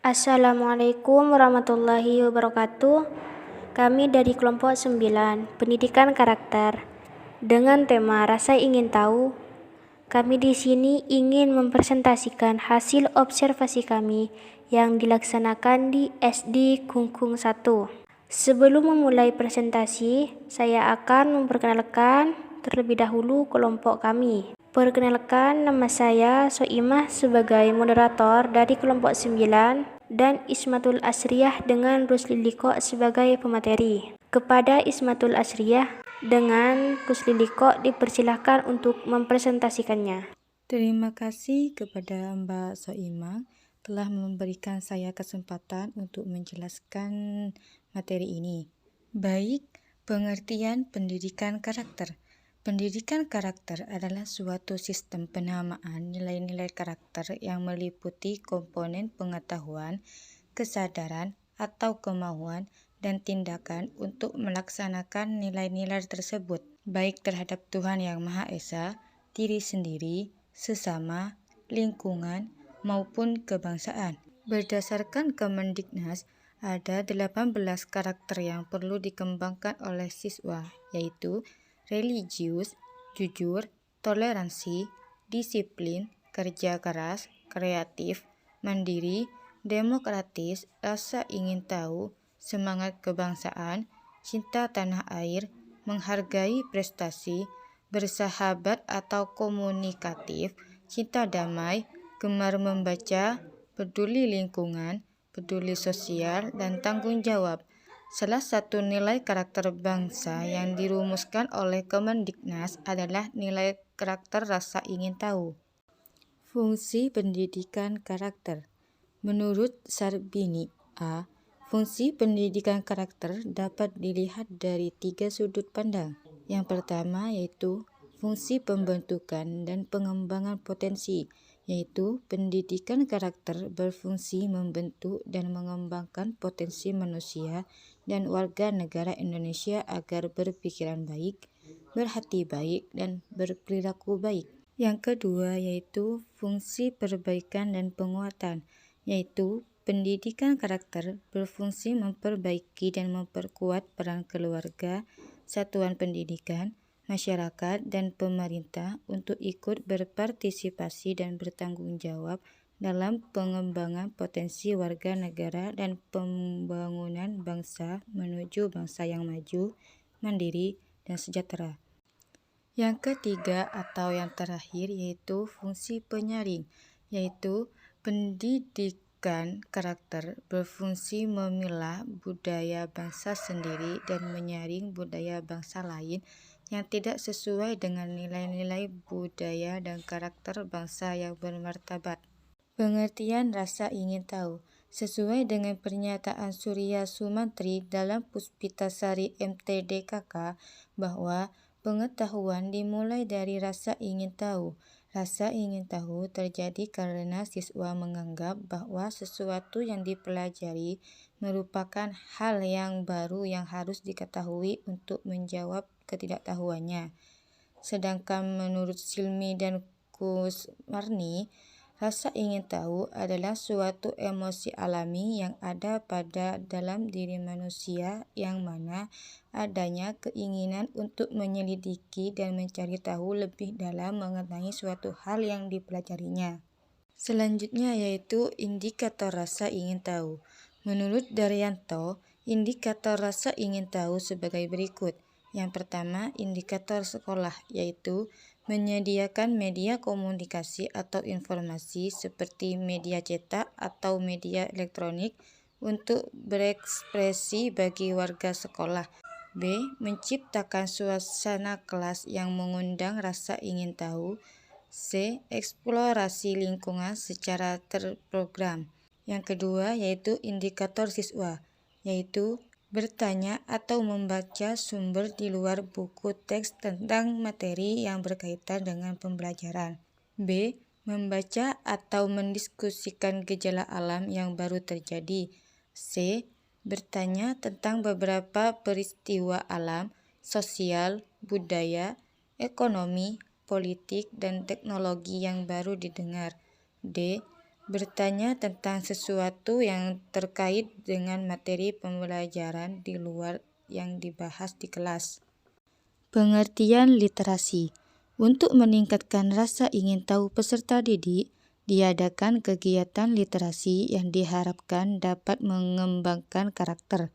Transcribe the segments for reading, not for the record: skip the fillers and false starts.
Assalamualaikum warahmatullahi wabarakatuh. Kami dari kelompok 9, Pendidikan Karakter. Dengan tema Rasa Ingin Tahu, kami di sini ingin mempresentasikan hasil observasi kami yang dilaksanakan di SD Kungkung 1. Sebelum memulai presentasi, saya akan memperkenalkan terlebih dahulu kelompok kami. Perkenalkan, nama saya Soimah sebagai moderator dari kelompok 9 dan Ismatul Asriyah dengan Rusli Liko sebagai pemateri. Kepada Ismatul Asriyah dengan Rusli Liko dipersilahkan untuk mempresentasikannya. Terima kasih kepada Mbak Soimah telah memberikan saya kesempatan untuk menjelaskan materi ini. Baik, pengertian pendidikan karakter. Pendidikan karakter adalah suatu sistem penamaan nilai-nilai karakter yang meliputi komponen pengetahuan, kesadaran, atau kemauan dan tindakan untuk melaksanakan nilai-nilai tersebut, baik terhadap Tuhan Yang Maha Esa, diri sendiri, sesama, lingkungan, maupun kebangsaan. Berdasarkan Kemendiknas, ada 18 karakter yang perlu dikembangkan oleh siswa, yaitu religius, jujur, toleransi, disiplin, kerja keras, kreatif, mandiri, demokratis, rasa ingin tahu, semangat kebangsaan, cinta tanah air, menghargai prestasi, bersahabat atau komunikatif, cinta damai, gemar membaca, peduli lingkungan, peduli sosial, dan tanggung jawab. Salah satu nilai karakter bangsa yang dirumuskan oleh Kemendiknas adalah nilai karakter rasa ingin tahu. Fungsi pendidikan karakter. Menurut Sarbini A., fungsi pendidikan karakter dapat dilihat dari 3 sudut pandang. Yang pertama yaitu fungsi pembentukan dan pengembangan potensi, yaitu pendidikan karakter berfungsi membentuk dan mengembangkan potensi manusia dan warga negara Indonesia agar berpikiran baik, berhati baik, dan berperilaku baik. Yang kedua yaitu fungsi perbaikan dan penguatan, yaitu pendidikan karakter berfungsi memperbaiki dan memperkuat peran keluarga, satuan pendidikan, masyarakat, dan pemerintah untuk ikut berpartisipasi dan bertanggung jawab dalam pengembangan potensi warga negara dan pembangunan bangsa menuju bangsa yang maju, mandiri, dan sejahtera. Yang ketiga atau yang terakhir yaitu fungsi penyaring, yaitu pendidikan karakter berfungsi memilah budaya bangsa sendiri dan menyaring budaya bangsa lain yang tidak sesuai dengan nilai-nilai budaya dan karakter bangsa yang bermartabat. Pengertian rasa ingin tahu. Sesuai dengan pernyataan Surya Sumantri dalam Puspitasari MTDKK bahwa pengetahuan dimulai dari rasa ingin tahu. Rasa ingin tahu terjadi karena siswa menganggap bahwa sesuatu yang dipelajari merupakan hal yang baru yang harus diketahui untuk menjawab ketidaktahuannya. Sedangkan menurut Silmi dan Kusmarni, rasa ingin tahu adalah suatu emosi alami yang ada pada dalam diri manusia yang mana adanya keinginan untuk menyelidiki dan mencari tahu lebih dalam mengenai suatu hal yang dipelajarinya. Selanjutnya yaitu indikator rasa ingin tahu. Menurut Daryanto, indikator rasa ingin tahu sebagai berikut. Yang pertama, indikator sekolah, yaitu menyediakan media komunikasi atau informasi seperti media cetak atau media elektronik untuk berekspresi bagi warga sekolah. B. Menciptakan suasana kelas yang mengundang rasa ingin tahu. C. Eksplorasi lingkungan secara terprogram. Yang kedua yaitu indikator siswa, yaitu bertanya atau membaca sumber di luar buku teks tentang materi yang berkaitan dengan pembelajaran. B. Membaca atau mendiskusikan gejala alam yang baru terjadi. C. Bertanya tentang beberapa peristiwa alam, sosial, budaya, ekonomi, politik, dan teknologi yang baru didengar. D. bertanya tentang sesuatu yang terkait dengan materi pembelajaran di luar yang dibahas di kelas. Pengertian literasi. Untuk meningkatkan rasa ingin tahu peserta didik, diadakan kegiatan literasi yang diharapkan dapat mengembangkan karakter.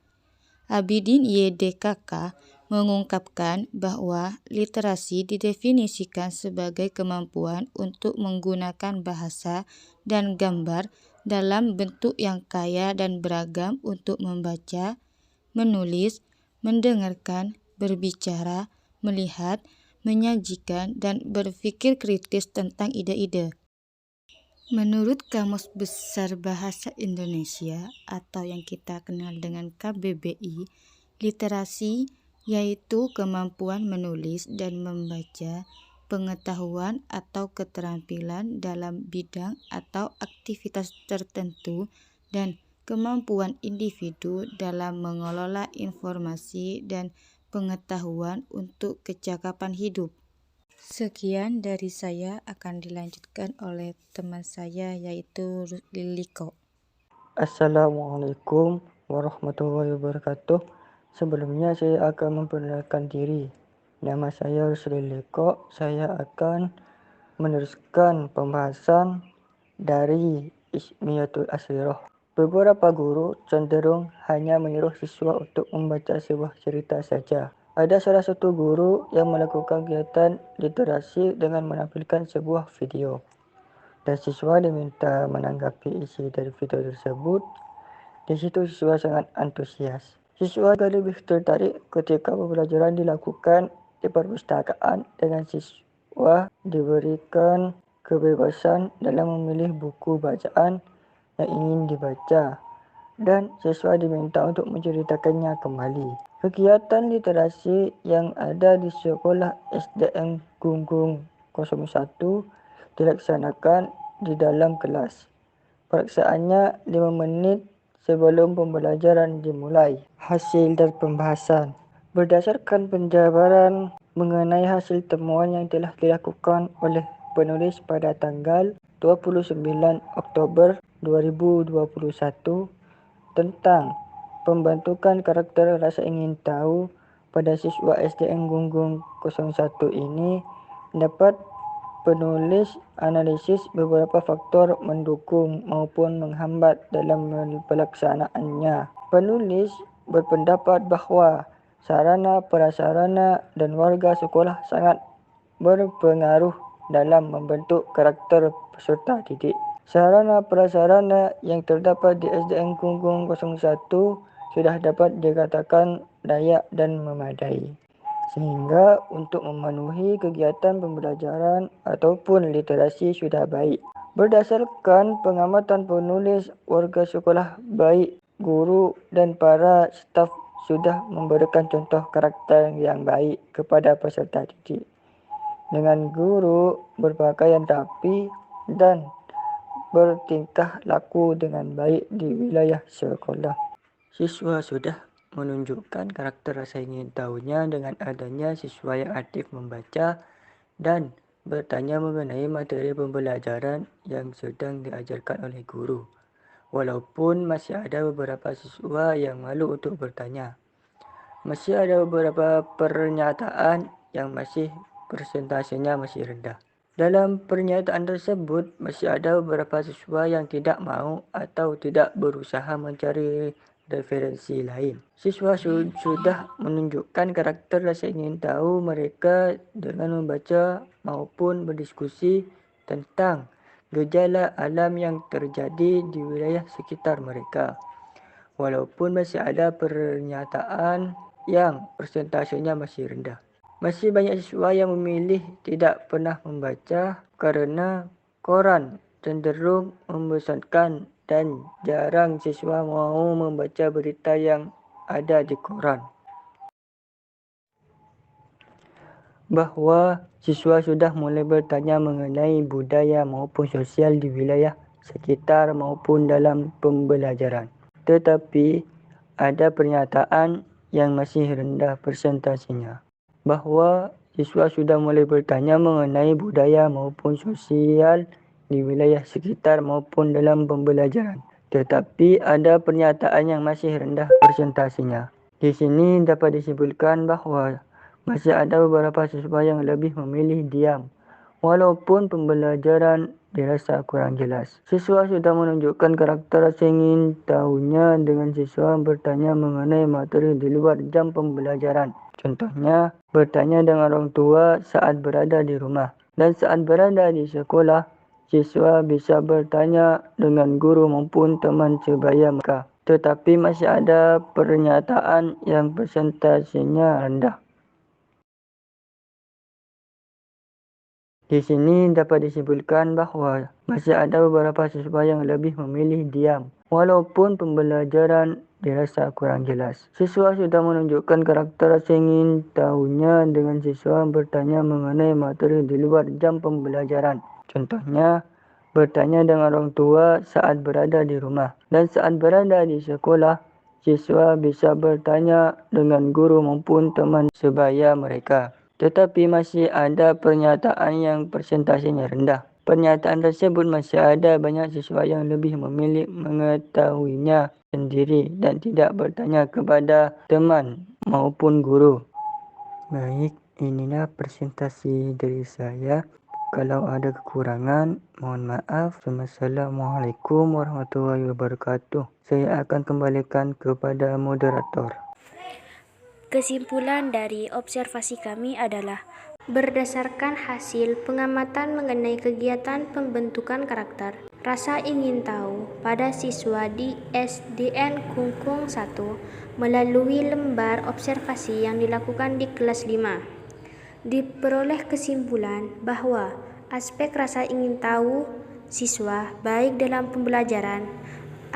Abidin YDKK mengungkapkan bahwa literasi didefinisikan sebagai kemampuan untuk menggunakan bahasa dan gambar dalam bentuk yang kaya dan beragam untuk membaca, menulis, mendengarkan, berbicara, melihat, menyajikan, dan berpikir kritis tentang ide-ide. Menurut Kamus Besar Bahasa Indonesia atau yang kita kenal dengan KBBI, literasi yaitu kemampuan menulis dan membaca, pengetahuan atau keterampilan dalam bidang atau aktivitas tertentu, dan kemampuan individu dalam mengelola informasi dan pengetahuan untuk kecakapan hidup. Sekian dari saya, akan dilanjutkan oleh teman saya yaitu Liliko. Assalamualaikum warahmatullahi wabarakatuh. Sebelumnya saya akan memperkenalkan diri. Nama saya Rusli Liko. Saya akan meneruskan pembahasan dari Ismiyatul Asirah. Beberapa guru cenderung hanya menyuruh siswa untuk membaca sebuah cerita saja. Ada salah satu guru yang melakukan kegiatan literasi dengan menampilkan sebuah video, dan siswa diminta menanggapi isi dari video tersebut. Di situ siswa sangat antusias. Siswa agak lebih tertarik ketika pembelajaran dilakukan di perpustakaan dengan siswa diberikan kebebasan dalam memilih buku bacaan yang ingin dibaca, dan siswa diminta untuk menceritakannya kembali. Kegiatan literasi yang ada di sekolah SDN Gunggung 01 dilaksanakan di dalam kelas. Peraksanaannya 5 menit sebelum pembelajaran dimulai. Hasil dari pembahasan. Berdasarkan penjabaran mengenai hasil temuan yang telah dilakukan oleh penulis pada tanggal 29 Oktober 2021 tentang pembentukan karakter rasa ingin tahu pada siswa SDN Gunggung 01 ini, dapat penulis analisis beberapa faktor mendukung maupun menghambat dalam pelaksanaannya. Penulis berpendapat bahawa sarana prasarana dan warga sekolah sangat berpengaruh dalam membentuk karakter peserta didik. Sarana prasarana yang terdapat di SDN Gunggung 01 sudah dapat dikatakan layak dan memadai, sehingga untuk memenuhi kegiatan pembelajaran ataupun literasi sudah baik. Berdasarkan pengamatan penulis, warga sekolah baik, guru dan para staf sudah memberikan contoh karakter yang baik kepada peserta didik, dengan guru berpakaian rapi dan bertingkah laku dengan baik di wilayah sekolah. Siswa sudah menunjukkan karakter rasa ingin tahunya dengan adanya siswa yang aktif membaca dan bertanya mengenai materi pembelajaran yang sedang diajarkan oleh guru. Walaupun masih ada beberapa siswa yang malu untuk bertanya. Masih ada beberapa pernyataan yang persentasenya masih rendah. Dalam pernyataan tersebut, masih ada beberapa siswa yang tidak mau atau tidak berusaha mencari referensi lain. Siswa sudah menunjukkan karakter rasa ingin tahu mereka dengan membaca maupun berdiskusi tentang gejala alam yang terjadi di wilayah sekitar mereka. Walaupun masih ada pernyataan yang persentasenya masih rendah. Masih banyak siswa yang memilih tidak pernah membaca karena koran cenderung membosankan dan jarang siswa mau membaca berita yang ada di koran. Bahwa siswa sudah mulai bertanya mengenai budaya maupun sosial di wilayah sekitar maupun dalam pembelajaran. Tetapi ada pernyataan yang masih rendah persentasenya, bahwa siswa sudah mulai bertanya mengenai budaya maupun sosial di wilayah sekitar maupun dalam pembelajaran. Tetapi ada pernyataan yang masih rendah persentasenya. Di sini dapat disimpulkan bahawa masih ada beberapa siswa yang lebih memilih diam, walaupun pembelajaran dirasa kurang jelas. Siswa sudah menunjukkan karakter rasa ingin tahunya dengan siswa bertanya mengenai materi di luar jam pembelajaran. Contohnya, bertanya dengan orang tua saat berada di rumah. Dan saat berada di sekolah, siswa bisa bertanya dengan guru maupun teman sebaya mereka. Tetapi masih ada pernyataan yang persentasenya rendah. Di sini dapat disimpulkan bahawa masih ada beberapa siswa yang lebih memilih diam, walaupun pembelajaran dirasa kurang jelas. Siswa sudah menunjukkan karakter rasa ingin tahunya dengan siswa bertanya mengenai materi di luar jam pembelajaran. Contohnya, bertanya dengan orang tua saat berada di rumah. Dan saat berada di sekolah, siswa bisa bertanya dengan guru maupun teman sebaya mereka. Tetapi masih ada pernyataan yang persentasenya rendah. Pernyataan tersebut masih ada banyak siswa yang lebih memilih mengetahuinya sendiri dan tidak bertanya kepada teman maupun guru. Baik, inilah presentasi dari saya. Kalau ada kekurangan, mohon maaf. Wassalamualaikum warahmatullahi wabarakatuh. Saya akan kembalikan kepada moderator. Kesimpulan dari observasi kami adalah berdasarkan hasil pengamatan mengenai kegiatan pembentukan karakter, rasa ingin tahu pada siswa di SDN Kungkung 1 melalui lembar observasi yang dilakukan di kelas 5. Diperoleh kesimpulan bahwa aspek rasa ingin tahu siswa baik dalam pembelajaran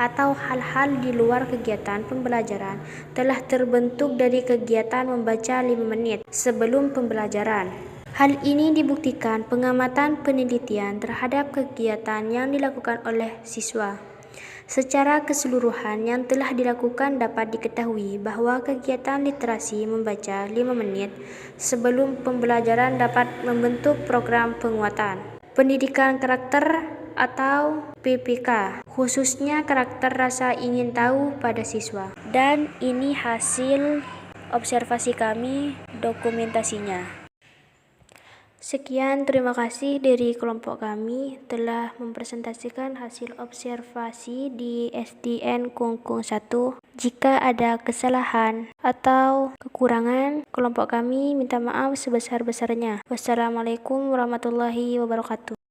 atau hal-hal di luar kegiatan pembelajaran telah terbentuk dari kegiatan membaca 5 menit sebelum pembelajaran. Hal ini dibuktikan pengamatan penelitian terhadap kegiatan yang dilakukan oleh siswa. Secara keseluruhan yang telah dilakukan dapat diketahui bahwa kegiatan literasi membaca 5 menit sebelum pembelajaran dapat membentuk program penguatan pendidikan karakter atau PPK, khususnya karakter rasa ingin tahu pada siswa. Dan ini hasil observasi kami, dokumentasinya. Sekian, terima kasih dari kelompok kami telah mempresentasikan hasil observasi di SDN Kungkung 1. Jika ada kesalahan atau kekurangan, kelompok kami minta maaf sebesar-besarnya. Wassalamualaikum warahmatullahi wabarakatuh.